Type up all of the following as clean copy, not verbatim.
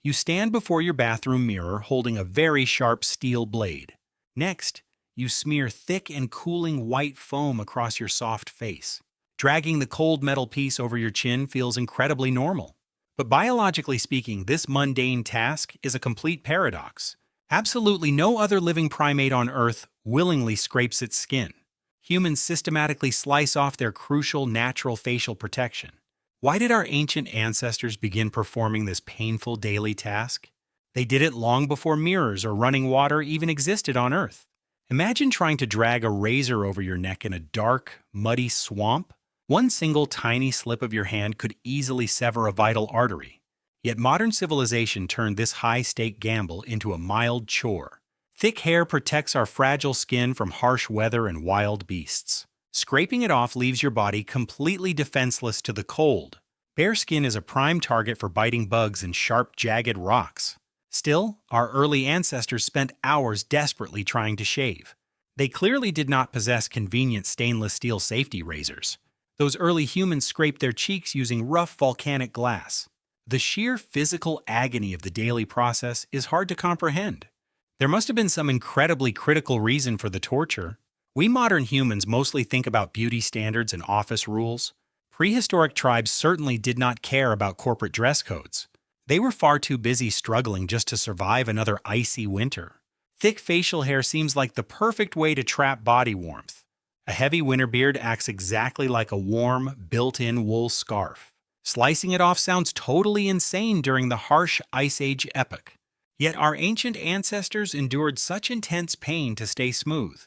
You stand before your bathroom mirror holding a very sharp steel blade. Next, you smear thick and cooling white foam across your soft face. Dragging the cold metal piece over your chin feels incredibly normal. But biologically speaking, this mundane task is a complete paradox. Absolutely no other living primate on Earth willingly scrapes its skin. Humans systematically slice off their crucial natural facial protection. Why did our ancient ancestors begin performing this painful daily task? They did it long before mirrors or running water even existed on Earth. Imagine trying to drag a razor over your neck in a dark, muddy swamp. One single tiny slip of your hand could easily sever a vital artery. Yet modern civilization turned this high-stake gamble into a mild chore. Thick hair protects our fragile skin from harsh weather and wild beasts. Scraping it off leaves your body completely defenseless to the cold. Bare skin is a prime target for biting bugs and sharp, jagged rocks. Still, our early ancestors spent hours desperately trying to shave. They clearly did not possess convenient stainless steel safety razors. Those early humans scraped their cheeks using rough volcanic glass. The sheer physical agony of the daily process is hard to comprehend. There must have been some incredibly critical reason for the torture. We modern humans mostly think about beauty standards and office rules. Prehistoric tribes certainly did not care about corporate dress codes. They were far too busy struggling just to survive another icy winter. Thick facial hair seems like the perfect way to trap body warmth. A heavy winter beard acts exactly like a warm, built-in wool scarf. Slicing it off sounds totally insane during the harsh Ice Age epoch. Yet our ancient ancestors endured such intense pain to stay smooth.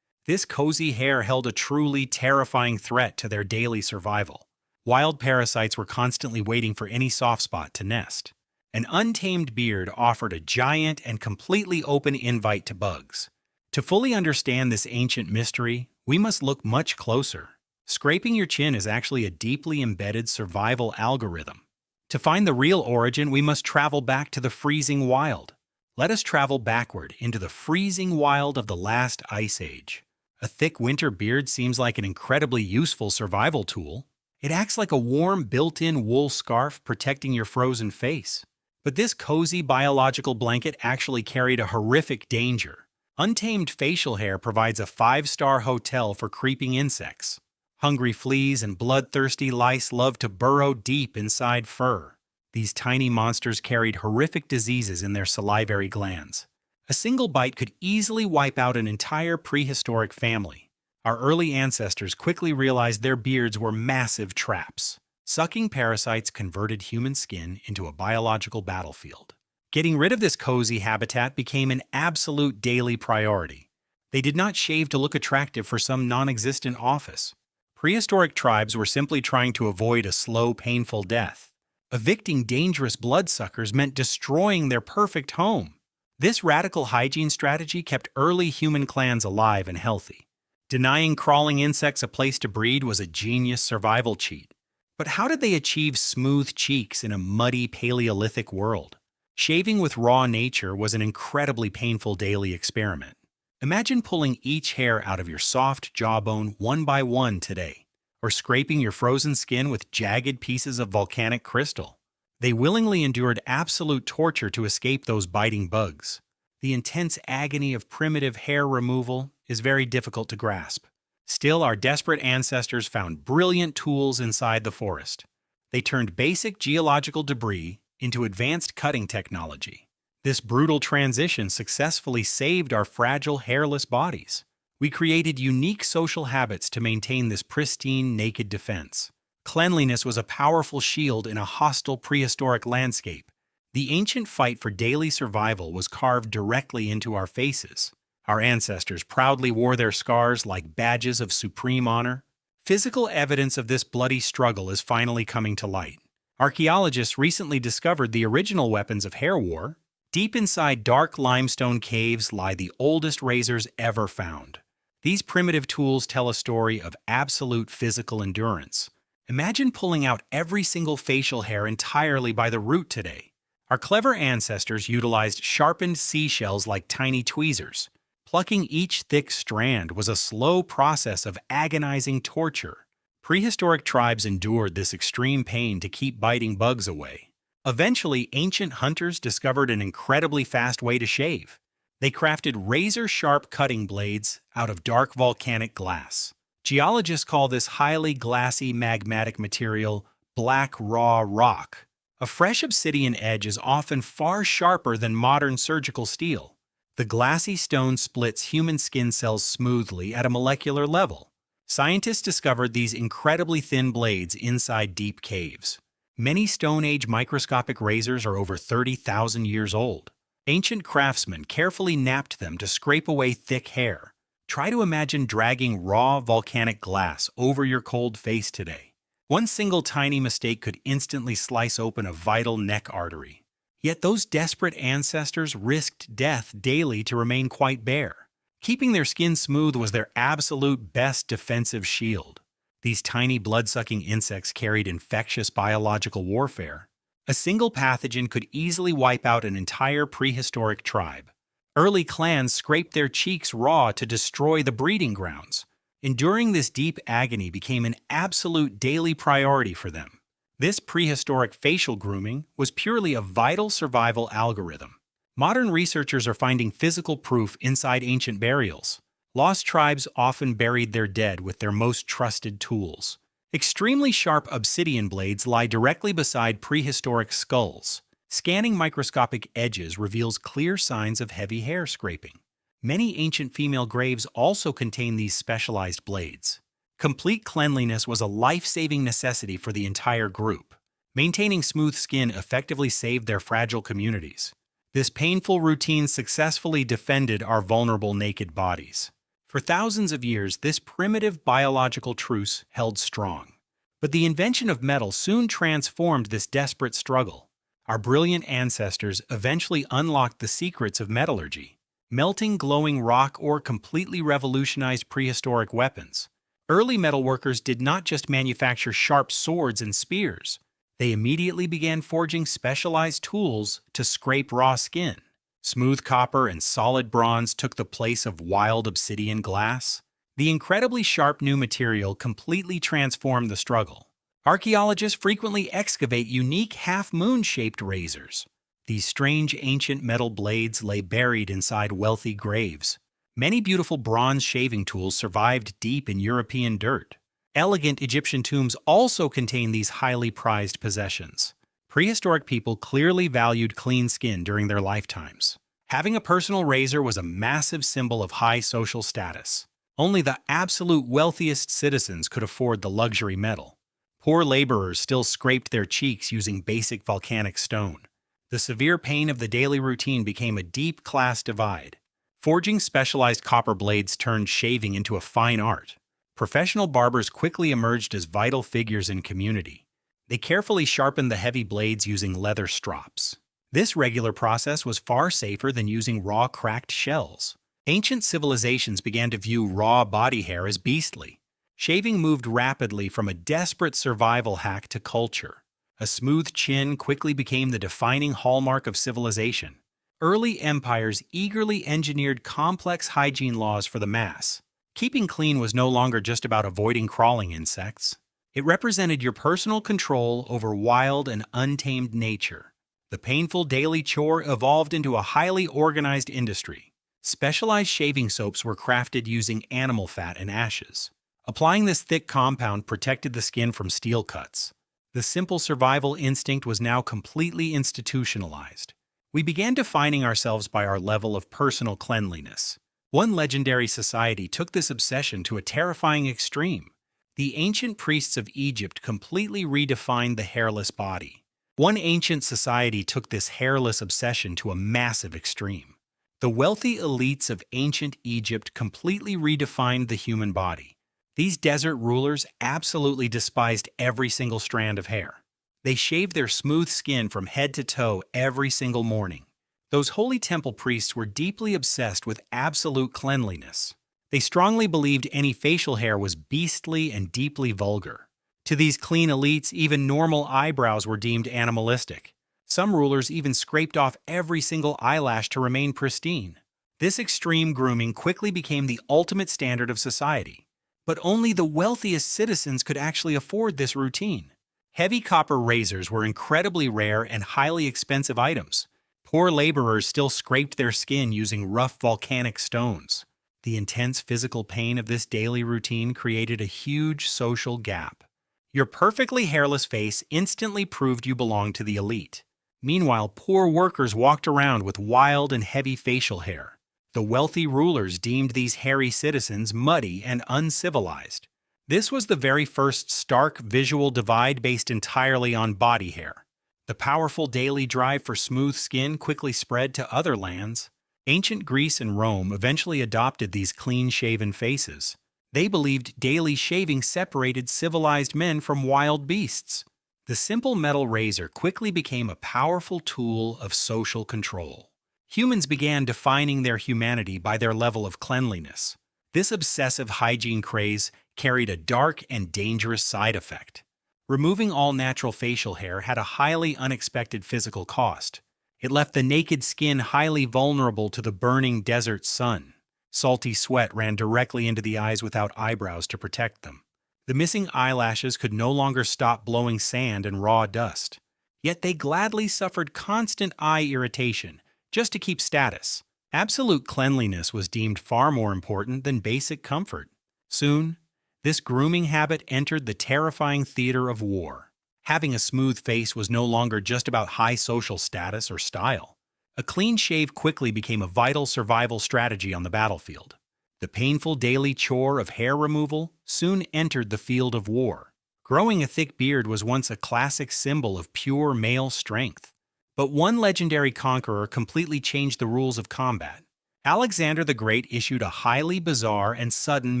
This cozy hair held a truly terrifying threat to their daily survival. Wild parasites were constantly waiting for any soft spot to nest. An untamed beard offered a giant and completely open invite to bugs. To fully understand this ancient mystery, we must look much closer. Scraping your chin is actually a deeply embedded survival algorithm. To find the real origin, we must travel back to the freezing wild. Let us travel backward into the freezing wild of the last ice age. A thick winter beard seems like an incredibly useful survival tool. It acts like a warm, built-in wool scarf protecting your frozen face. But this cozy biological blanket actually carried a horrific danger. Untamed facial hair provides a 5-star hotel for creeping insects. Hungry fleas and bloodthirsty lice love to burrow deep inside fur. These tiny monsters carried horrific diseases in their salivary glands. A single bite could easily wipe out an entire prehistoric family. Our early ancestors quickly realized their beards were massive traps. Sucking parasites converted human skin into a biological battlefield. Getting rid of this cozy habitat became an absolute daily priority. They did not shave to look attractive for some non-existent office. Prehistoric tribes were simply trying to avoid a slow, painful death. Evicting dangerous bloodsuckers meant destroying their perfect home. This radical hygiene strategy kept early human clans alive and healthy. Denying crawling insects a place to breed was a genius survival cheat. But how did they achieve smooth cheeks in a muddy Paleolithic world? Shaving with raw nature was an incredibly painful daily experiment. Imagine pulling each hair out of your soft jawbone one by one today, or scraping your frozen skin with jagged pieces of volcanic crystal. They willingly endured absolute torture to escape those biting bugs. The intense agony of primitive hair removal is very difficult to grasp. Still, our desperate ancestors found brilliant tools inside the forest. They turned basic geological debris into advanced cutting technology. This brutal transition successfully saved our fragile, hairless bodies. We created unique social habits to maintain this pristine, naked defense. Cleanliness was a powerful shield in a hostile prehistoric landscape. The ancient fight for daily survival was carved directly into our faces. Our ancestors proudly wore their scars like badges of supreme honor. Physical evidence of this bloody struggle is finally coming to light. Archaeologists recently discovered the original weapons of hair war. Deep inside dark limestone caves lie the oldest razors ever found. These primitive tools tell a story of absolute physical endurance. Imagine pulling out every single facial hair entirely by the root today. Our clever ancestors utilized sharpened seashells like tiny tweezers. Plucking each thick strand was a slow process of agonizing torture. Prehistoric tribes endured this extreme pain to keep biting bugs away. Eventually, ancient hunters discovered an incredibly fast way to shave. They crafted razor-sharp cutting blades out of dark volcanic glass. Geologists call this highly glassy magmatic material black raw rock. A fresh obsidian edge is often far sharper than modern surgical steel. The glassy stone splits human skin cells smoothly at a molecular level. Scientists discovered these incredibly thin blades inside deep caves. Many Stone Age microscopic razors are over 30,000 years old. Ancient craftsmen carefully napped them to scrape away thick hair. Try to imagine dragging raw volcanic glass over your cold face today. One single tiny mistake could instantly slice open a vital neck artery. Yet those desperate ancestors risked death daily to remain quite bare. Keeping their skin smooth was their absolute best defensive shield. These tiny blood-sucking insects carried infectious biological warfare. A single pathogen could easily wipe out an entire prehistoric tribe. Early clans scraped their cheeks raw to destroy the breeding grounds. Enduring this deep agony became an absolute daily priority for them. This prehistoric facial grooming was purely a vital survival algorithm. Modern researchers are finding physical proof inside ancient burials. Lost tribes often buried their dead with their most trusted tools. Extremely sharp obsidian blades lie directly beside prehistoric skulls. Scanning microscopic edges reveals clear signs of heavy hair scraping. Many ancient female graves also contain these specialized blades. Complete cleanliness was a life-saving necessity for the entire group. Maintaining smooth skin effectively saved their fragile communities. This painful routine successfully defended our vulnerable naked bodies. For thousands of years, this primitive biological truce held strong. But the invention of metal soon transformed this desperate struggle. Our brilliant ancestors eventually unlocked the secrets of metallurgy. Melting glowing rock ore completely revolutionized prehistoric weapons. Early metalworkers did not just manufacture sharp swords and spears. They immediately began forging specialized tools to scrape raw skin. Smooth copper and solid bronze took the place of wild obsidian glass. The incredibly sharp new material completely transformed the struggle. Archaeologists frequently excavate unique half-moon-shaped razors. These strange ancient metal blades lay buried inside wealthy graves. Many beautiful bronze shaving tools survived deep in European dirt. Elegant Egyptian tombs also contain these highly prized possessions. Prehistoric people clearly valued clean skin during their lifetimes. Having a personal razor was a massive symbol of high social status. Only the absolute wealthiest citizens could afford the luxury metal. Poor laborers still scraped their cheeks using basic volcanic stone. The severe pain of the daily routine became a deep class divide. Forging specialized copper blades turned shaving into a fine art. Professional barbers quickly emerged as vital figures in community. They carefully sharpened the heavy blades using leather strops. This regular process was far safer than using raw cracked shells. Ancient civilizations began to view raw body hair as beastly. Shaving moved rapidly from a desperate survival hack to culture. A smooth chin quickly became the defining hallmark of civilization. Early empires eagerly engineered complex hygiene laws for the mass. Keeping clean was no longer just about avoiding crawling insects. It represented your personal control over wild and untamed nature. The painful daily chore evolved into a highly organized industry. Specialized shaving soaps were crafted using animal fat and ashes. Applying this thick compound protected the skin from steel cuts. The simple survival instinct was now completely institutionalized. We began defining ourselves by our level of personal cleanliness. One legendary society took this obsession to a terrifying extreme. The ancient priests of Egypt completely redefined the hairless body. One ancient society took this hairless obsession to a massive extreme. The wealthy elites of ancient Egypt completely redefined the human body. These desert rulers absolutely despised every single strand of hair. They shaved their smooth skin from head to toe every single morning. Those holy temple priests were deeply obsessed with absolute cleanliness. They strongly believed any facial hair was beastly and deeply vulgar. To these clean elites, even normal eyebrows were deemed animalistic. Some rulers even scraped off every single eyelash to remain pristine. This extreme grooming quickly became the ultimate standard of society. But only the wealthiest citizens could actually afford this routine. Heavy copper razors were incredibly rare and highly expensive items. Poor laborers still scraped their skin using rough volcanic stones. The intense physical pain of this daily routine created a huge social gap. Your perfectly hairless face instantly proved you belonged to the elite. Meanwhile, poor workers walked around with wild and heavy facial hair. The wealthy rulers deemed these hairy citizens muddy and uncivilized. This was the very first stark visual divide based entirely on body hair. The powerful daily drive for smooth skin quickly spread to other lands. Ancient Greece and Rome eventually adopted these clean-shaven faces. They believed daily shaving separated civilized men from wild beasts. The simple metal razor quickly became a powerful tool of social control. Humans began defining their humanity by their level of cleanliness. This obsessive hygiene craze carried a dark and dangerous side effect. Removing all natural facial hair had a highly unexpected physical cost. It left the naked skin highly vulnerable to the burning desert sun. Salty sweat ran directly into the eyes without eyebrows to protect them. The missing eyelashes could no longer stop blowing sand and raw dust. Yet they gladly suffered constant eye irritation just to keep status. Absolute cleanliness was deemed far more important than basic comfort. Soon, this grooming habit entered the terrifying theater of war. Having a smooth face was no longer just about high social status or style. A clean shave quickly became a vital survival strategy on the battlefield. The painful daily chore of hair removal soon entered the field of war. Growing a thick beard was once a classic symbol of pure male strength. But one legendary conqueror completely changed the rules of combat. Alexander the Great issued a highly bizarre and sudden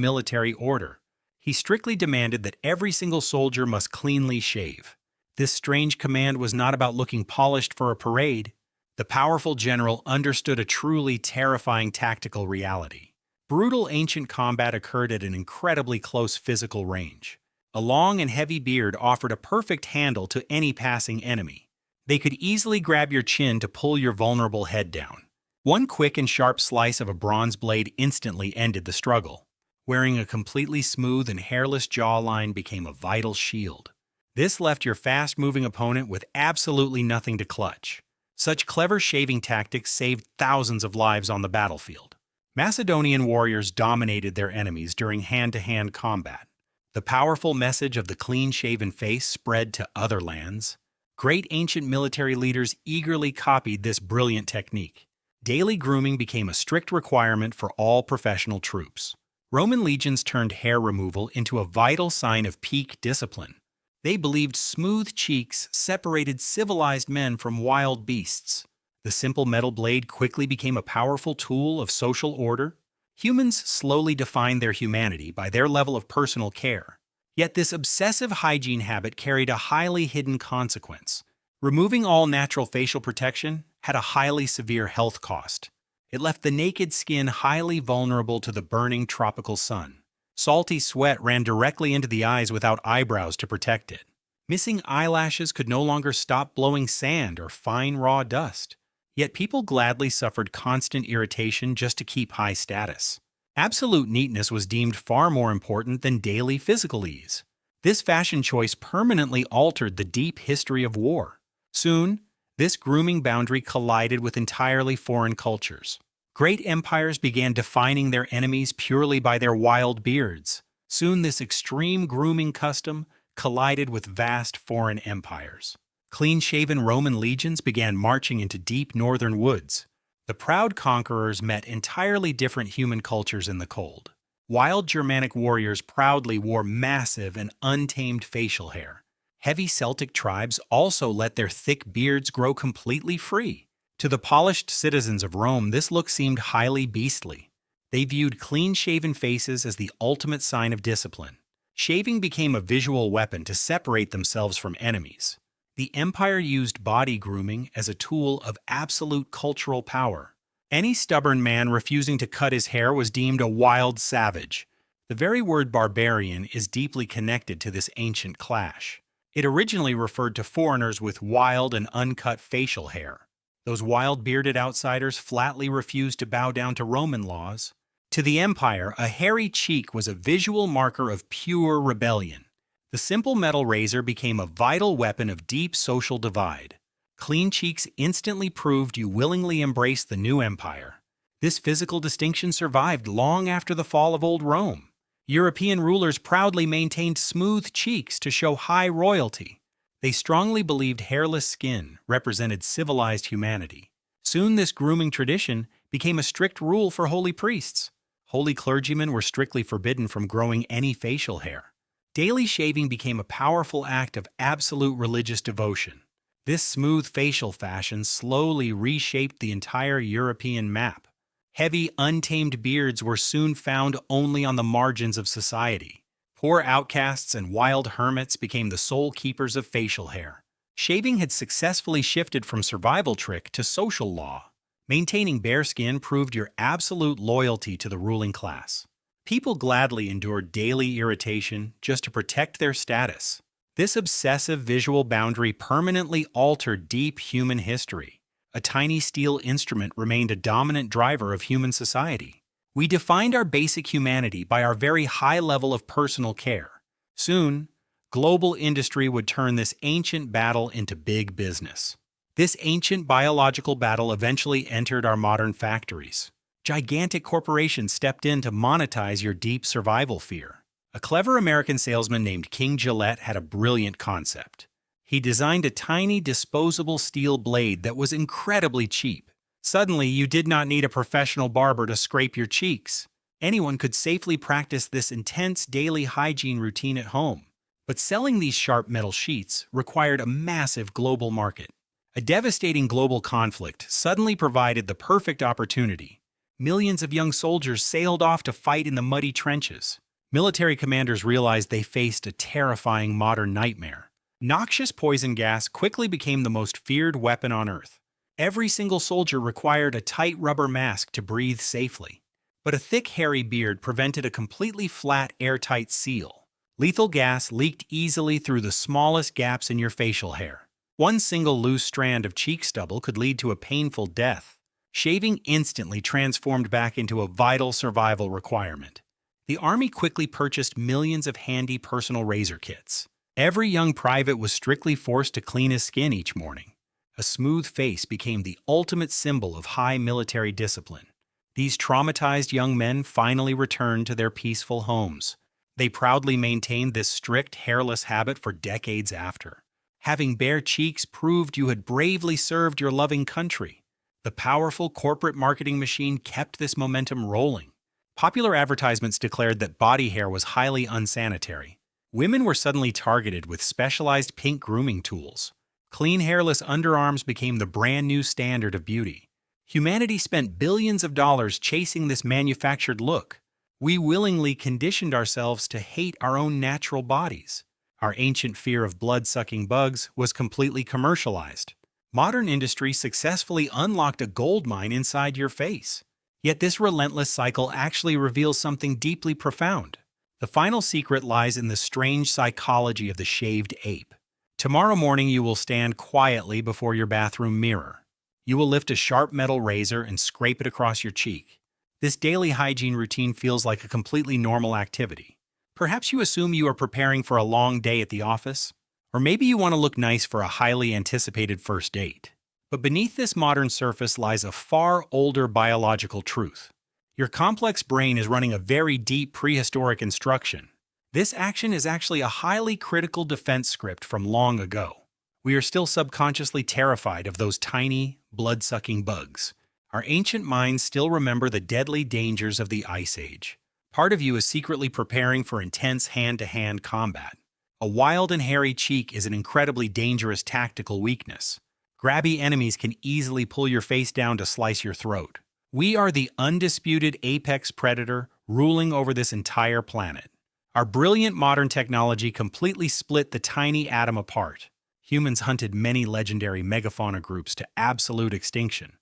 military order. He strictly demanded that every single soldier must cleanly shave. This strange command was not about looking polished for a parade. The powerful general understood a truly terrifying tactical reality. Brutal ancient combat occurred at an incredibly close physical range. A long and heavy beard offered a perfect handle to any passing enemy. They could easily grab your chin to pull your vulnerable head down. One quick and sharp slice of a bronze blade instantly ended the struggle. Wearing a completely smooth and hairless jawline became a vital shield. This left your fast-moving opponent with absolutely nothing to clutch. Such clever shaving tactics saved thousands of lives on the battlefield. Macedonian warriors dominated their enemies during hand-to-hand combat. The powerful message of the clean-shaven face spread to other lands. Great ancient military leaders eagerly copied this brilliant technique. Daily grooming became a strict requirement for all professional troops. Roman legions turned hair removal into a vital sign of peak discipline. They believed smooth cheeks separated civilized men from wild beasts. The simple metal blade quickly became a powerful tool of social order. Humans slowly defined their humanity by their level of personal care. Yet this obsessive hygiene habit carried a highly hidden consequence. Removing all natural facial protection had a highly severe health cost. It left the naked skin highly vulnerable to the burning tropical sun. Salty sweat ran directly into the eyes without eyebrows to protect it. Missing eyelashes could no longer stop blowing sand or fine raw dust. Yet people gladly suffered constant irritation just to keep high status. Absolute neatness was deemed far more important than daily physical ease. This fashion choice permanently altered the deep history of war. Soon, this grooming boundary collided with entirely foreign cultures. Great empires began defining their enemies purely by their wild beards. Soon this extreme grooming custom collided with vast foreign empires. Clean-shaven Roman legions began marching into deep northern woods. The proud conquerors met entirely different human cultures in the cold. Wild Germanic warriors proudly wore massive and untamed facial hair. Heavy Celtic tribes also let their thick beards grow completely free. To the polished citizens of Rome, this look seemed highly beastly. They viewed clean-shaven faces as the ultimate sign of discipline. Shaving became a visual weapon to separate themselves from enemies. The empire used body grooming as a tool of absolute cultural power. Any stubborn man refusing to cut his hair was deemed a wild savage. The very word barbarian is deeply connected to this ancient clash. It originally referred to foreigners with wild and uncut facial hair. Those wild bearded outsiders flatly refused to bow down to Roman laws. To the empire, a hairy cheek was a visual marker of pure rebellion. The simple metal razor became a vital weapon of deep social divide. Clean cheeks instantly proved you willingly embraced the new empire. This physical distinction survived long after the fall of old Rome. European rulers proudly maintained smooth cheeks to show high royalty. They strongly believed hairless skin represented civilized humanity. Soon this grooming tradition became a strict rule for holy priests. Holy clergymen were strictly forbidden from growing any facial hair. Daily shaving became a powerful act of absolute religious devotion. This smooth facial fashion slowly reshaped the entire European map. Heavy, untamed beards were soon found only on the margins of society. Poor outcasts and wild hermits became the sole keepers of facial hair. Shaving had successfully shifted from survival trick to social law. Maintaining bare skin proved your absolute loyalty to the ruling class. People gladly endured daily irritation just to protect their status. This obsessive visual boundary permanently altered deep human history. A tiny steel instrument remained a dominant driver of human society. We defined our basic humanity by our very high level of personal care. Soon, global industry would turn this ancient battle into big business. This ancient biological battle eventually entered our modern factories. Gigantic corporations stepped in to monetize your deep survival fear. A clever American salesman named King Gillette had a brilliant concept. He designed a tiny, disposable steel blade that was incredibly cheap. Suddenly, you did not need a professional barber to scrape your cheeks. Anyone could safely practice this intense daily hygiene routine at home. But selling these sharp metal sheets required a massive global market. A devastating global conflict suddenly provided the perfect opportunity. Millions of young soldiers sailed off to fight in the muddy trenches. Military commanders realized they faced a terrifying modern nightmare. Noxious poison gas quickly became the most feared weapon on Earth. Every single soldier required a tight rubber mask to breathe safely. But a thick, hairy beard prevented a completely flat, airtight seal. Lethal gas leaked easily through the smallest gaps in your facial hair. One single loose strand of cheek stubble could lead to a painful death. Shaving instantly transformed back into a vital survival requirement. The Army quickly purchased millions of handy personal razor kits. Every young private was strictly forced to clean his skin each morning. A smooth face became the ultimate symbol of high military discipline. These traumatized young men finally returned to their peaceful homes. They proudly maintained this strict, hairless habit for decades after. Having bare cheeks proved you had bravely served your loving country. The powerful corporate marketing machine kept this momentum rolling. Popular advertisements declared that body hair was highly unsanitary. Women were suddenly targeted with specialized pink grooming tools. Clean, hairless underarms became the brand new standard of beauty. Humanity spent billions of dollars chasing this manufactured look. We willingly conditioned ourselves to hate our own natural bodies. Our ancient fear of blood-sucking bugs was completely commercialized. Modern industry successfully unlocked a gold mine inside your face. Yet this relentless cycle actually reveals something deeply profound. The final secret lies in the strange psychology of the shaved ape. Tomorrow morning you will stand quietly before your bathroom mirror. You will lift a sharp metal razor and scrape it across your cheek. This daily hygiene routine feels like a completely normal activity. Perhaps you assume you are preparing for a long day at the office, or maybe you want to look nice for a highly anticipated first date. But beneath this modern surface lies a far older biological truth. Your complex brain is running a very deep prehistoric instruction. This action is actually a highly critical defense script from long ago. We are still subconsciously terrified of those tiny, blood-sucking bugs. Our ancient minds still remember the deadly dangers of the Ice Age. Part of you is secretly preparing for intense hand-to-hand combat. A wild and hairy cheek is an incredibly dangerous tactical weakness. Grabby enemies can easily pull your face down to slice your throat. We are the undisputed apex predator ruling over this entire planet. Our brilliant modern technology completely split the tiny atom apart. Humans hunted many legendary megafauna groups to absolute extinction.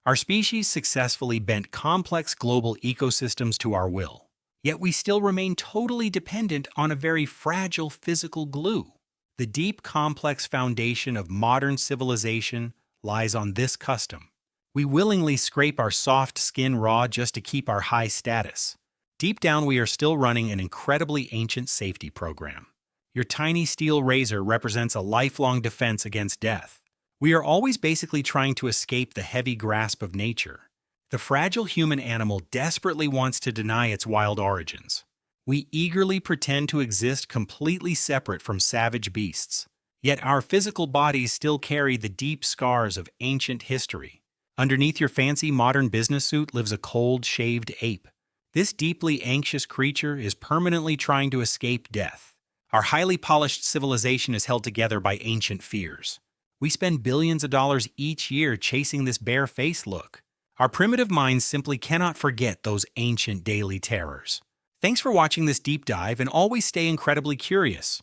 Our species successfully bent complex global ecosystems to our will. Yet we still remain totally dependent on a very fragile physical glue. The deep, complex foundation of modern civilization lies on this custom. We willingly scrape our soft skin raw just to keep our high status. Deep down, we are still running an incredibly ancient safety program. Your tiny steel razor represents a lifelong defense against death. We are always basically trying to escape the heavy grasp of nature. The fragile human animal desperately wants to deny its wild origins. We eagerly pretend to exist completely separate from savage beasts. Yet our physical bodies still carry the deep scars of ancient history. Underneath your fancy modern business suit lives a cold, shaved ape. This deeply anxious creature is permanently trying to escape death. Our highly polished civilization is held together by ancient fears. We spend billions of dollars each year chasing this bare-faced look. Our primitive minds simply cannot forget those ancient daily terrors. Thanks for watching this deep dive, and always stay incredibly curious.